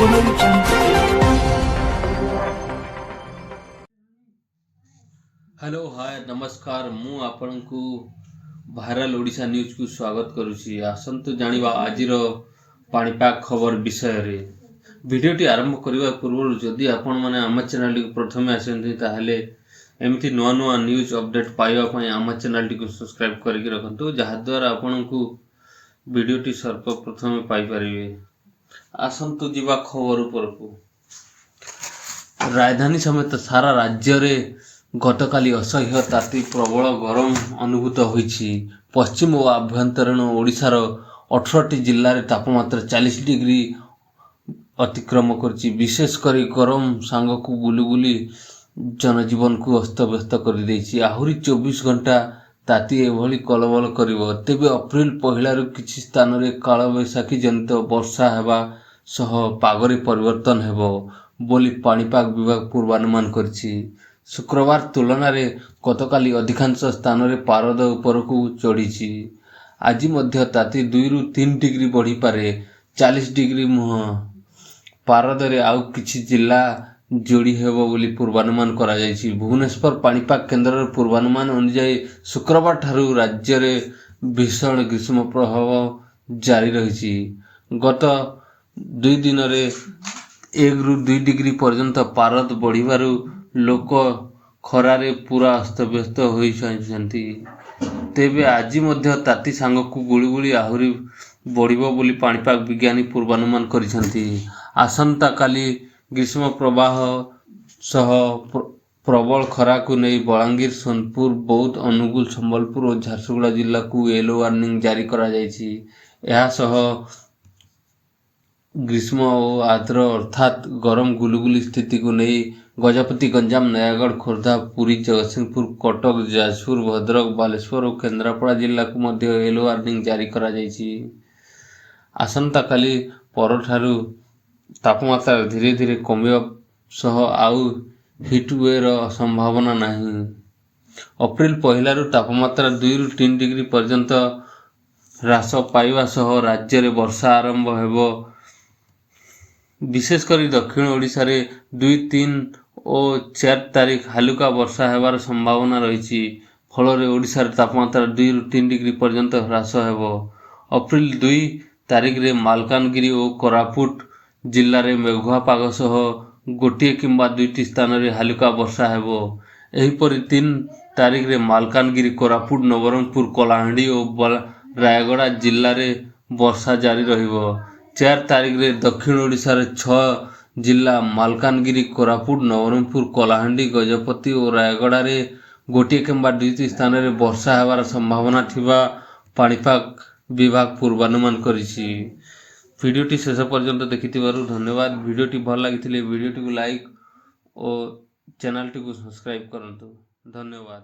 Hello hi नमस्कार मु आपण को भाइराल ओडिशा न्यूज को स्वागत करुछि। आसंतु जानिबा आजिर पाणीपाग खबर विषय रे। वीडियोटी आरंभ करबा पूर्व जदि आपण माने आम चैनल को प्रथमे आसंती ताहले एमिति नुआ नुआ न्यूज अपडेट पाइबा पई आम चैनल को सब्सक्राइब करके रखंतु जहा द्वारा आपण को वीडियोटी सर्वप्रथमे पाई परिबे। आसंतु जिबा खबर ऊपर को। राजधानी समेत सारा राज्य रे गतकाली असह्य ताती प्रबल गरम अनुभूत होईछि। पश्चिम और आभ्यंतरीण ओडिशार 18टी जिल्ला रे तापमात्रा 40 डिग्री अतिक्रम करछि। विशेषकर गरम सांग को गुलुगुली जनजीवन को अस्तव्यस्त कर देछि। आहुरी 24 घंटा ताती एभली कलबल करिवो। तेबे अप्रैल पहिला किछि स्थान रे कालबैशाखी जनित वर्षा हेबा सह पागरे परिवर्तन हेबो बोली पाणीपाग विभाग पूर्वानुमान करछि। शुक्रवार तुलन में गतकाली अधिकांश स्थान में पारद ऊपर को चढ़ी। आज मध्य ताती 2 ରୁ 3 डिग्री बढ़ी पारे। 40 डिग्री मुह पारद रे आउ किछि जिला जोड़ी हेबो बोली पूर्वानुमान करा जायछि। भुवनेश्वर पाणीपाग केन्द्र पूर्वानुमान अनुसार शुक्रवार ठारू राज्य रे भीषण ग्रीष्म प्रभाव जारी रही। गत 2 दिन रे 1 ରୁ 2 डिग्री पर्यंत पारद बढ़िबारु लोक खरारे पूरा अस्तव्यस्त होइछन्ति। तेबे आज मध्य ताती सांग को गुळुगुळी आहुरी बढ़िबो बोली पाणीपाग विज्ञानी पूर्वानुमान करिसन्ति। आसंता काली ग्रीष्म प्रवाह सह प्रबल खरा को नहीं बलांगीर सोनपुर बौद्ध अनुगुल संबलपुर और झारसुगुड़ा जिला को येलो वार्निंग जारी करा जायछि। एहा सह ग्रीष्म और आर्द्र अर्थात गरम गुलुगुली स्थिति को नहीं गजपति गंजाम नयागढ़ खोर्धा पुरी जगतसिंहपुर कटक जाजपुर भद्रक बालेश्वर और केन्द्रापड़ा जिला को मध्य येलो वार्निंग जारी करा जायछि। आसंता काली परठारु तापमात्रा धीरे धीरे कमिबा सह आउ हिटवेर संभावना नहीं। अप्रैल पहिला तापमात्रा 2 ରୁ 3 डिग्री पर्यंत ह्रास पाइबा सह राज्य रे वर्षा आरंभ हेबो। विशेषकर दक्षिण ओडिशा रे 2, 3 और 4 तारीख हालुका वर्षा हेबार संभावना रही। फल ओडिशा तापमात्रा 2 ରୁ 3 डिग्री पर्यंत ह्रास हेबो। अप्रैल 2 तारीख रे मालकानगिरी और कोरापुट जिल्ला रे मेघुआ पाग सह गोटे किंबा 2टी स्थान रे हालुका वर्षा हेबो। एहिपरि 3 तारीख रे मालकानगिरी कोरापुट नवरंगपुर कलाहांडी और रायगड़ा जिल्ला रे वर्षा जारी रहिबो। 4 तारीख रे दक्षिण ओडिशा रे 6 जिला मालकानगिरी कोरापुट नवरंगपुर कलाहांडी गजपति और रायगड़ा रे गोटे किंबा 2टी स्थान रे वर्षा हेबार संभावना थिबा पाणीपाग विभाग पूर्वानुमान करिछि। वीडियोटी शेष पर्यंत देखिथिबारु धन्यवाद। वीडियोटी भल लागिथिले वीडियोटी को लाइक और चैनल टी को सब्सक्राइब करंतु। धन्यवाद।